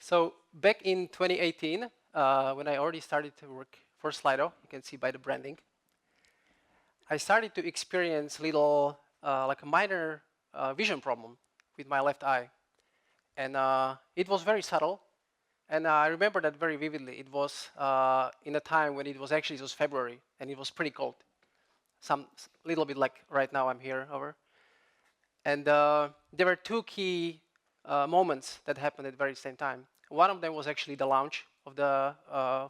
So back in 2018, when I already started to work for Slido, you can see by the branding, I started to experience little, like a minor vision problem with my left eye. And it was very subtle. And I remember that very vividly. It was in a time when it was February, and it was pretty cold. Little bit like right now I'm here over. And there were two key moments that happened at the very same time. One of them was actually the launch of the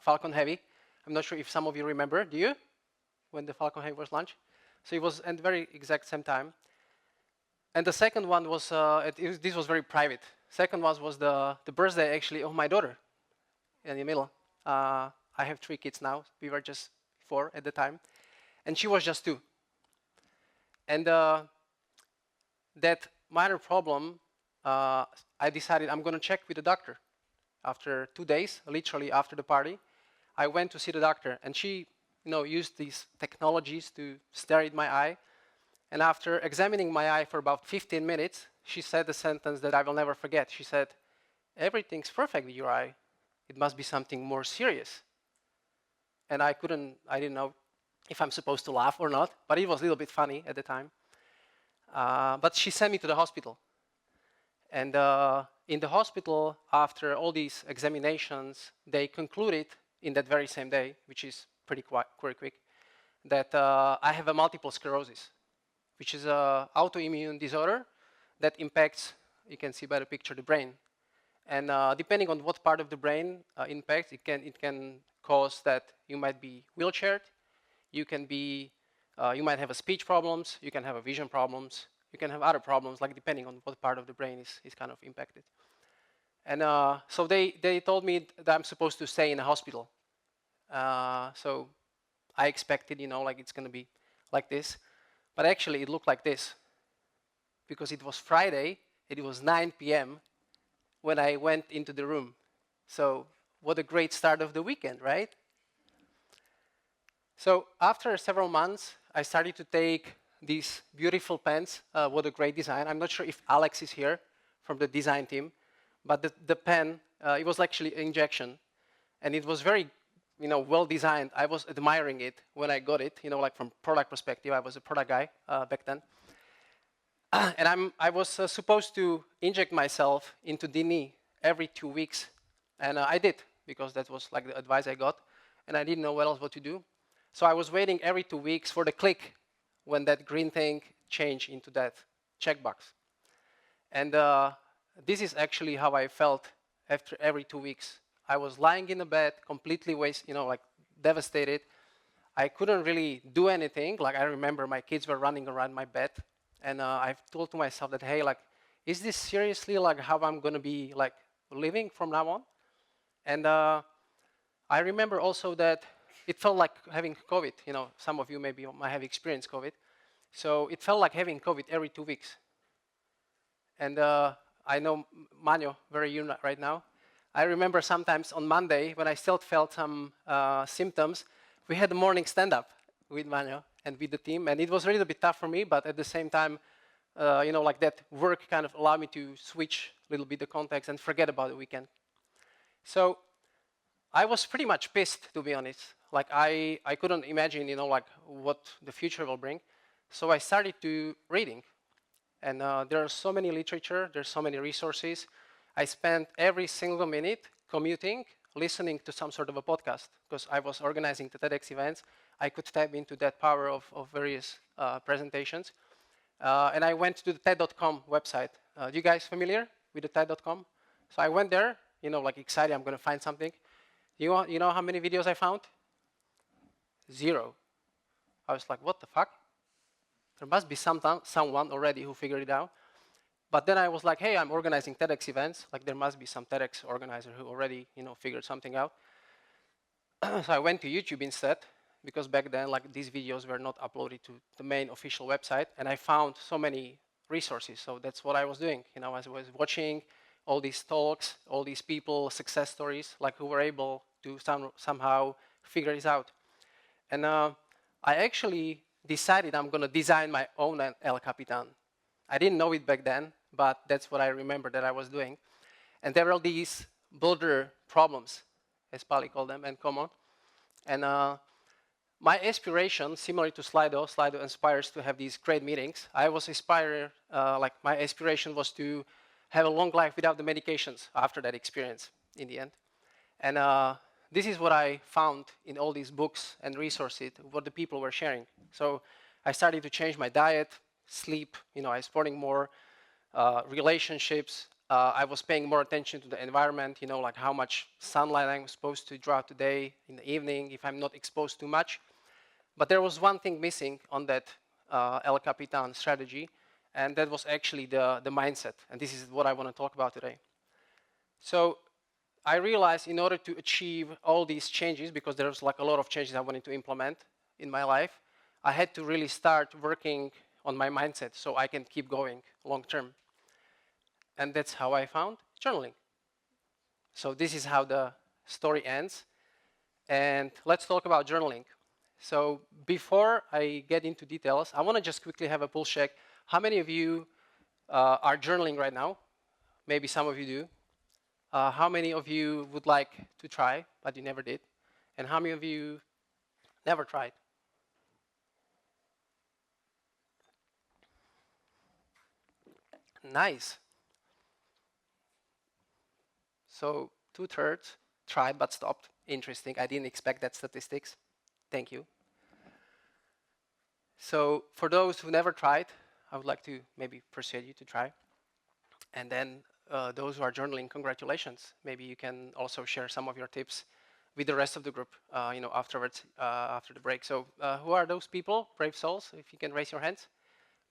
Falcon Heavy. I'm not sure if some of you remember, do you? When the Falcon Heavy was launched? So it was at the very exact same time. And the second one was, this was very private. Second one was the birthday actually of my daughter in the middle. I have 3 kids now. We were just 4 at the time. And she was just 2. And that minor problem, I decided I'm going to check with the doctor. After 2 days, literally after the party, I went to see the doctor. And she used these technologies to stare at my eye. And after examining my eye for about 15 minutes, she said the sentence that I will never forget. She said, "Everything's perfect with your eye. It must be something more serious." And I didn't know if I'm supposed to laugh or not, but it was a little bit funny at the time. But she sent me to the hospital. And in the hospital, after all these examinations, they concluded in that very same day, which is pretty quick, that I have a multiple sclerosis, which is an autoimmune disorder that impacts, you can see by the picture, the brain. And depending on what part of the brain impacts, it can cause that you might be wheelchaired, you might have a speech problems, you can have a vision problems, you can have other problems, like depending on what part of the brain is kind of impacted. And so they told me that I'm supposed to stay in a hospital. So I expected, like it's going to be like this. But actually, it looked like this. Because it was Friday, it was 9 p.m. when I went into the room. So what a great start of the weekend, right? So after several months, I started to take these beautiful pens. What a great design. I'm not sure if Alex is here from the design team. But the pen, it was actually injection. And it was very well designed. I was admiring it when I got it, like from product perspective. I was a product guy back then. And I was supposed to inject myself into the knee every 2 weeks. And I did, because that was like the advice I got. And I didn't know what to do. So I was waiting every 2 weeks for the click when that green thing changed into that checkbox. And this is actually how I felt after every 2 weeks. I was lying in the bed, completely like devastated. I couldn't really do anything. Like I remember my kids were running around my bed. And I've told to myself that, hey, like, is this seriously like how I'm going to be like living from now on? And I remember also that it felt like having COVID. Some of you maybe might have experienced COVID. So it felt like having COVID every 2 weeks. And I know Manyo very young right now. I remember sometimes on Monday when I still felt some symptoms, we had a morning stand-up with Manyo and with the team, and it was a little bit tough for me, but at the same time, like that work kind of allowed me to switch a little bit the context and forget about the weekend. So I was pretty much pissed, to be honest. Like I couldn't imagine, like what the future will bring. So I started to reading, and there are so many literature, there's so many resources. I spent every single minute commuting, listening to some sort of a podcast, because I was organizing the TEDx events. I could tap into that power of various presentations. And I went to the TED.com website. You guys familiar with the TED.com? So I went there, like excited, I'm going to find something. You know how many videos I found? 0. I was like, what the fuck? There must be someone already who figured it out. But then I was like, hey, I'm organizing TEDx events. Like there must be some TEDx organizer who already, figured something out. So I went to YouTube instead, because back then, like these videos were not uploaded to the main official website, and I found so many resources. So that's what I was doing. I was watching all these talks, all these people, success stories, like who were able to somehow figure this out. And I actually decided I'm going to design my own El Capitan. I didn't know it back then, but that's what I remember that I was doing. And there were these builder problems, as Pali called them, and common. And my aspiration, similar to Slido, Slido inspires to have these great meetings. I was inspired, like my aspiration was to have a long life without the medications after that experience in the end. And this is what I found in all these books and resources, what the people were sharing. So I started to change my diet, sleep, I was sporting more, relationships. I was paying more attention to the environment, like how much sunlight I'm supposed to draw today in the evening, if I'm not exposed too much. But there was one thing missing on that El Capitan strategy, and that was actually the mindset. And this is what I want to talk about today. So I realized in order to achieve all these changes, because there was like a lot of changes I wanted to implement in my life, I had to really start working on my mindset so I can keep going long term. And that's how I found journaling. So this is how the story ends. And let's talk about journaling. So before I get into details, I want to just quickly have a pulse check. How many of you are journaling right now? Maybe some of you do. How many of you would like to try, but you never did? And how many of you never tried? Nice. So 2/3 tried but stopped. Interesting. I didn't expect that statistics. Thank you. So for those who never tried, I would like to maybe persuade you to try. And then those who are journaling, congratulations. Maybe you can also share some of your tips with the rest of the group, afterwards, after the break. So who are those people, brave souls? If you can raise your hands.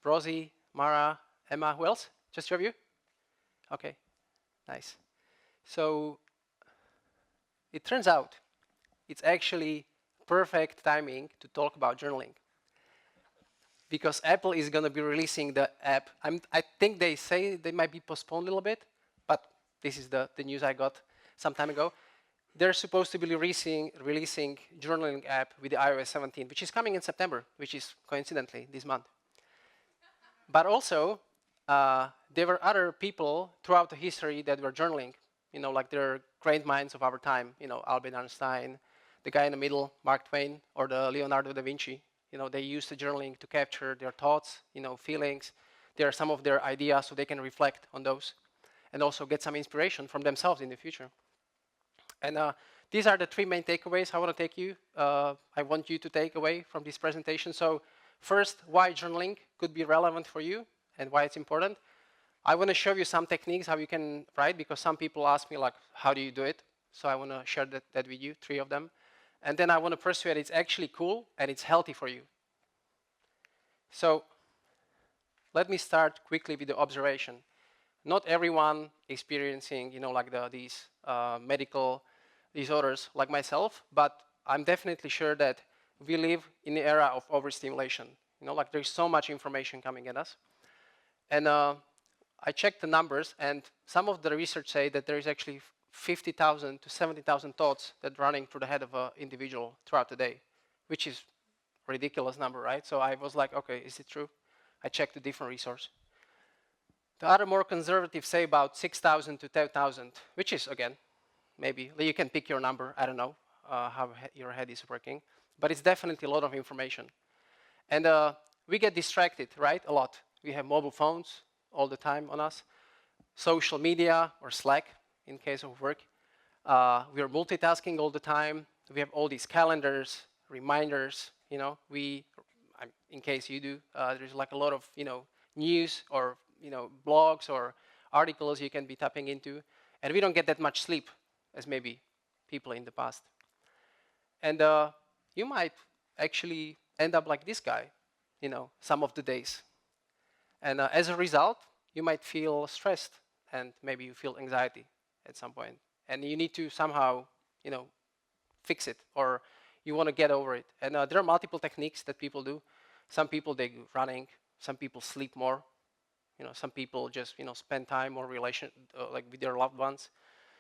Rosie, Mara, Emma, who else? Just two of you? Okay, nice. So it turns out it's actually perfect timing to talk about journaling, because Apple is going to be releasing the app. I think they say they might be postponed a little bit, but this is the news I got some time ago. They're supposed to be releasing journaling app with the iOS 17, which is coming in September, which is coincidentally this month. But also, there were other people throughout the history that were journaling, like they're great minds of our time, Albert Einstein, the guy in the middle, Mark Twain, or the Leonardo da Vinci. They use the journaling to capture their thoughts, feelings. There are some of their ideas so they can reflect on those and also get some inspiration from themselves in the future. And these are the three main takeaways I want to I want you to take away from this presentation. So first, why journaling could be relevant for you and why it's important. I want to show you some techniques how you can write, because some people ask me, like, how do you do it? So I want to share that with you, 3 of them. And then I want to persuade it's actually cool and it's healthy for you. So let me start quickly with the observation. Not everyone experiencing, like these medical disorders like myself, but I'm definitely sure that we live in the era of overstimulation. Like there's so much information coming at us. And I checked the numbers, and some of the research say that there is actually 50,000 to 70,000 thoughts that are running through the head of an individual throughout the day, which is a ridiculous number, right? So I was like, okay, is it true? I checked a different resource. The other more conservative say about 6,000 to 10,000, which is, again, maybe, you can pick your number. I don't know how your head is working, but it's definitely a lot of information. And we get distracted, right, a lot. We have mobile phones all the time on us, social media or Slack in case of work. We are multitasking all the time. We have all these calendars, reminders, in case you do, there's like a lot of, news or, blogs or articles you can be tapping into. And we don't get that much sleep as maybe people in the past. And you might actually end up like this guy, some of the days. And as a result, you might feel stressed, and maybe you feel anxiety at some point. And you need to somehow, fix it, or you want to get over it. And there are multiple techniques that people do. Some people, they go running. Some people sleep more. Some people just, spend time or like with their loved ones.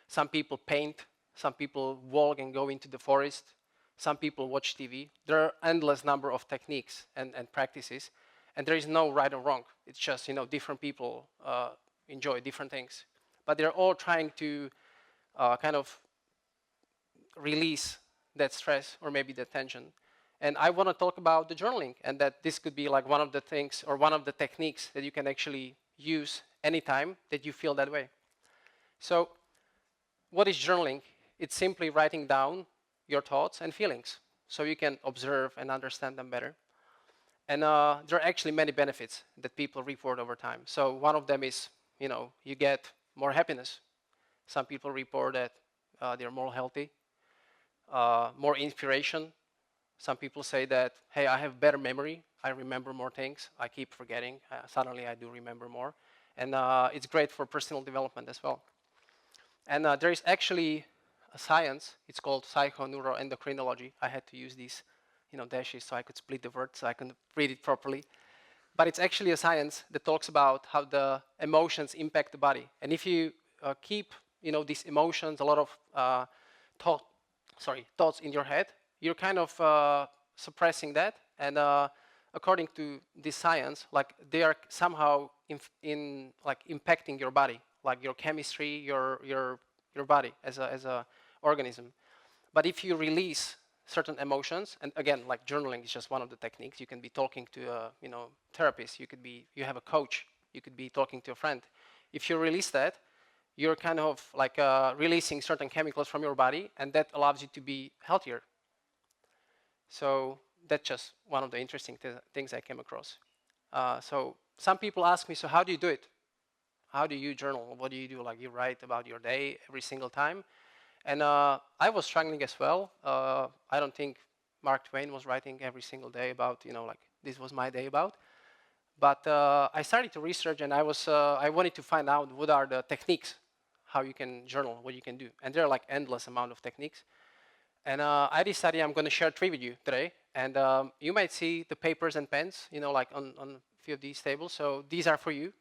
Some people paint. Some people walk and go into the forest. Some people watch TV. There are endless number of techniques and practices. And there is no right or wrong. It's just, different people enjoy different things. But they're all trying to kind of release that stress or maybe the tension. And I want to talk about the journaling, and that this could be like one of the things or one of the techniques that you can actually use anytime that you feel that way. So what is journaling? It's simply writing down your thoughts and feelings so you can observe and understand them better. And there are actually many benefits that people report over time. So one of them is, you get more happiness. Some people report that they're more healthy, more inspiration. Some people say that, hey, I have better memory. I remember more things. I keep forgetting. Suddenly I do remember more. And it's great for personal development as well. And there is actually a science. It's called psychoneuroendocrinology. I had to use these dashes so I could split the word so I could read it properly. But it's actually a science that talks about how the emotions impact the body. And if you keep these emotions, a lot of thoughts in your head, you're kind of suppressing that. And according to this science, like they are somehow impacting your body, like your chemistry, your body as a organism. But if you release certain emotions, and again, like journaling is just one of the techniques. You can be talking to a therapist. You have a coach. You could be talking to a friend. If you release that, you're kind of like releasing certain chemicals from your body, and that allows you to be healthier. So that's just one of the interesting things I came across. So some people ask me, so how do you do it? How do you journal? What do you do? Like you write about your day every single time? And I was struggling as well. I don't think Mark Twain was writing every single day about, like this was my day about. But I started to research, and I wanted to find out what are the techniques, how you can journal, what you can do. And there are like endless amount of techniques. And I decided I'm going to share 3 with you today. And you might see the papers and pens, like on a few of these tables. So these are for you.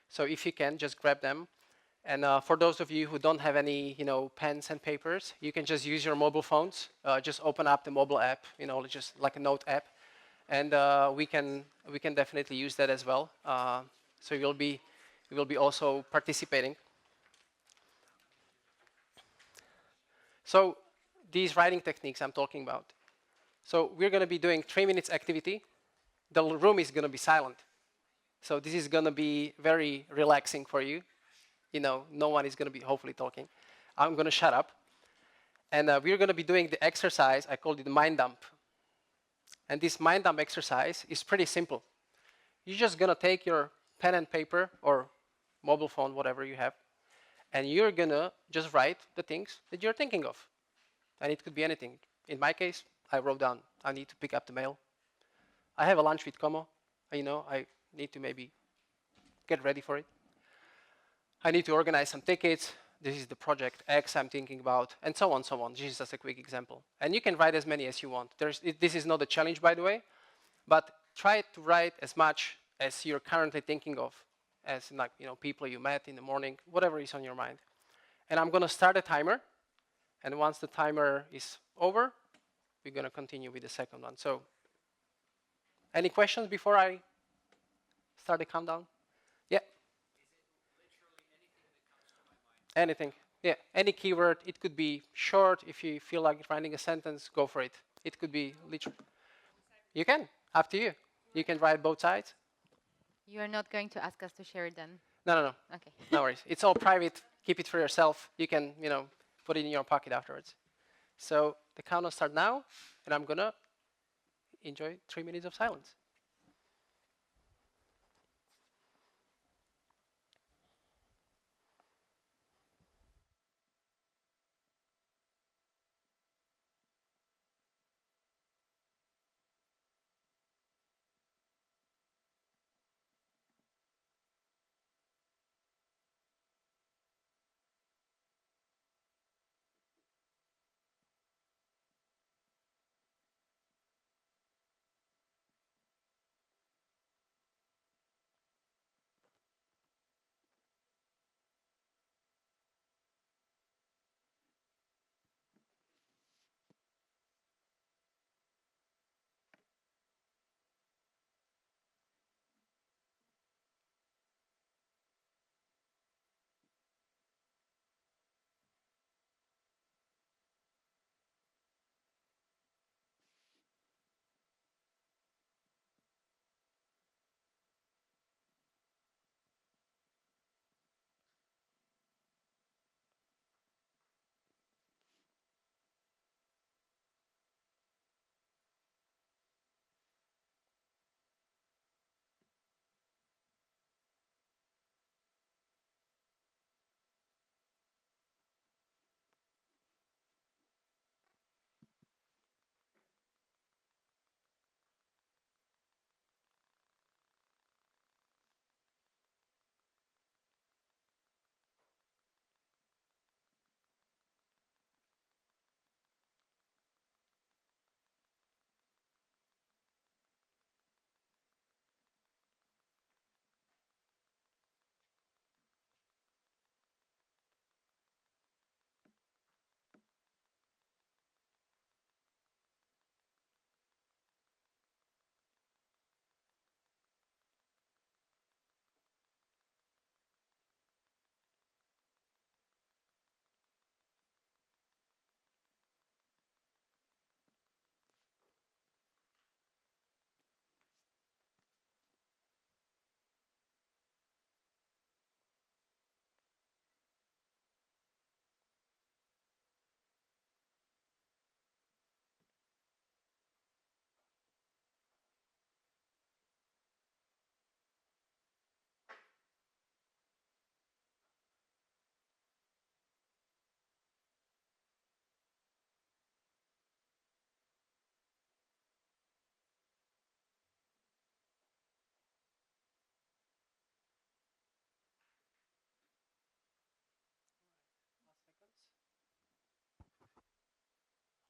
So if you can, just grab them. And for those of you who don't have any, pens and papers, you can just use your mobile phones. Just open up the mobile app, just like a note app, and we can definitely use that as well. So you will be also participating. So these writing techniques I'm talking about. So we're going to be doing 3 minutes activity. The room is going to be silent. So this is going to be very relaxing for you. No one is going to be hopefully talking. I'm going to shut up. And we're going to be doing the exercise. I called it the mind dump. And this mind dump exercise is pretty simple. You're just going to take your pen and paper or mobile phone, whatever you have, and you're going to just write the things that you're thinking of. And it could be anything. In my case, I wrote down, I need to pick up the mail. I have a lunch with Como. I need to maybe get ready for it. I need to organize some tickets. This is the project X I'm thinking about, and so on, so on. This is just a quick example. And you can write as many as you want. This is not a challenge, by the way, but try to write as much as you're currently thinking of, as like people you met in the morning, whatever is on your mind. And I'm going to start a timer, and once the timer is over, we're going to continue with the second one. So, any questions before I start the countdown? Yeah. Anything. Yeah, any keyword. It could be short. If you feel like writing a sentence, go for it. It could be literal. You can. Up to you. You can write both sides. You are not going to ask us to share it then? No. Okay. No worries. It's all private. Keep it for yourself. You can, put it in your pocket afterwards. So the countdown starts now, and I'm going to enjoy 3 minutes of silence.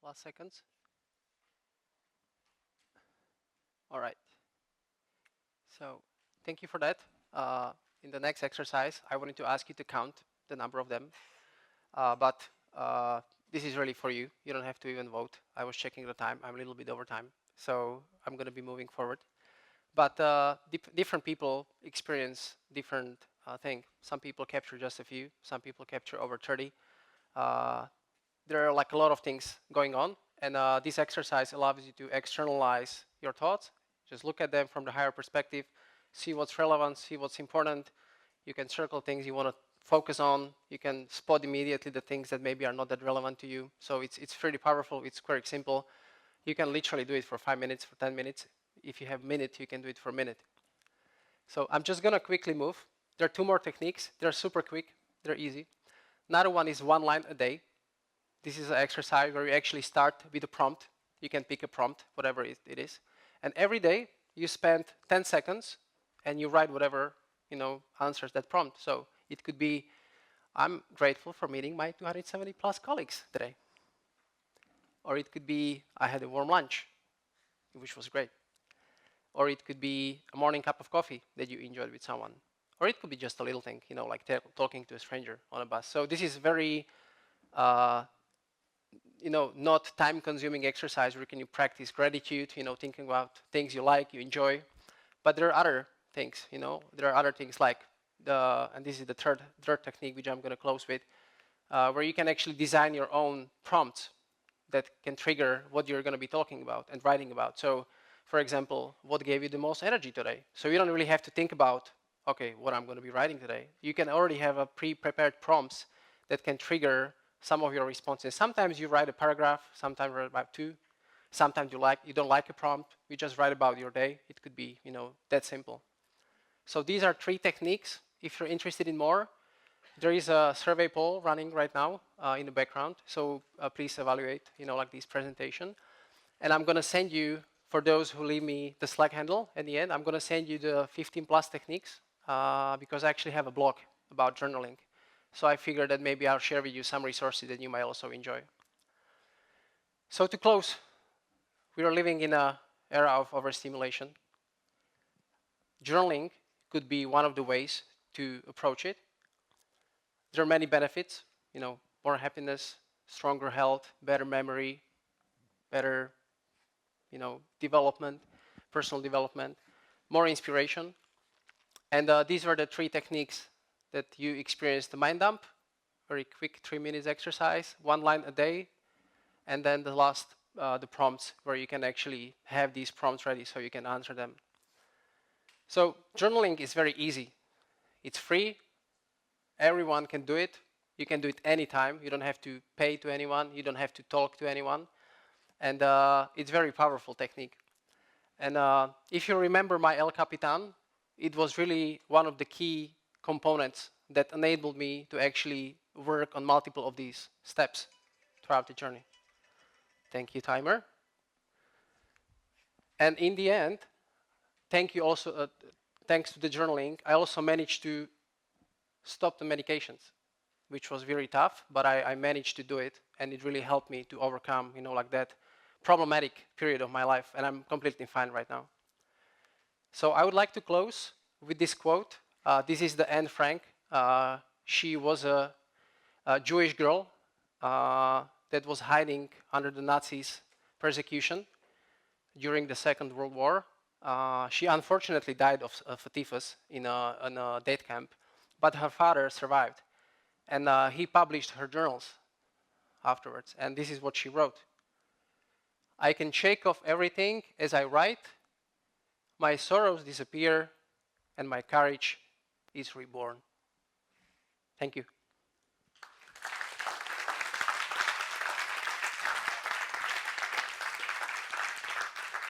last seconds. All right. So thank you for that. In the next exercise, I wanted to ask you to count the number of them. But this is really for you. You don't have to even vote. I was checking the time. I'm a little bit over time. So I'm going to be moving forward. But different people experience different things. Some people capture just a few. Some people capture over 30. There are like a lot of things going on. And this exercise allows you to externalize your thoughts. Just look at them from the higher perspective. See what's relevant. See what's important. You can circle things you want to focus on. You can spot immediately the things that maybe are not that relevant to you. So it's pretty powerful. It's quite simple. You can literally do it for 5 minutes, for 10 minutes. If you have a minute, you can do it for a minute. So I'm just going to quickly move. There are 2 more techniques. They're super quick. They're easy. Another one is 1 line a day. This is an exercise where you actually start with a prompt. You can pick a prompt, whatever it is. And every day, you spend 10 seconds, and you write whatever answers that prompt. So it could be, I'm grateful for meeting my 270 plus colleagues today. Or it could be, I had a warm lunch, which was great. Or it could be a morning cup of coffee that you enjoyed with someone. Or it could be just a little thing, like talking to a stranger on a bus. So this is very, not time-consuming exercise where can you practice gratitude, thinking about things you like, you enjoy. But there are other things, There are other things like, and this is the third technique, which I'm going to close with, where you can actually design your own prompts that can trigger what you're going to be talking about and writing about. So, for example, what gave you the most energy today? So you don't really have to think about, okay, what I'm going to be writing today. You can already have a pre-prepared prompts that can trigger some of your responses. Sometimes you write a paragraph, sometimes you write about 2. Sometimes you don't like a prompt, you just write about your day. It could be, that simple. So these are 3 techniques. If you're interested in more, there is a survey poll running right now in the background. So please evaluate, like this presentation. And I'm going to send you, for those who leave me the Slack handle at the end, I'm going to send you the 15 plus techniques because I actually have a blog about journaling. So I figured that maybe I'll share with you some resources that you might also enjoy. So to close, we are living in an era of overstimulation. Journaling could be one of the ways to approach it. There are many benefits, more happiness, stronger health, better memory, better, development, personal development, more inspiration. And these are the 3 techniques that you experience: the mind dump, very quick 3 minutes exercise, 1 line a day, and then the last, the prompts, where you can actually have these prompts ready so you can answer them. So journaling is very easy. It's free. Everyone can do it. You can do it anytime. You don't have to pay to anyone. You don't have to talk to anyone. And it's a very powerful technique. And if you remember my El Capitan, it was really one of the key components that enabled me to actually work on multiple of these steps throughout the journey. Thank you, timer. And in the end, thanks to the journaling, I also managed to stop the medications, which was very tough, but I managed to do it, and it really helped me to overcome, like that problematic period of my life, and I'm completely fine right now. So I would like to close with this quote. This is the Anne Frank. She was a Jewish girl that was hiding under the Nazis' persecution during the Second World War. She unfortunately died of a typhus in a death camp, but her father survived. And he published her journals afterwards. And this is what she wrote. I can shake off everything as I write. My sorrows disappear, and my courage is reborn. Thank you.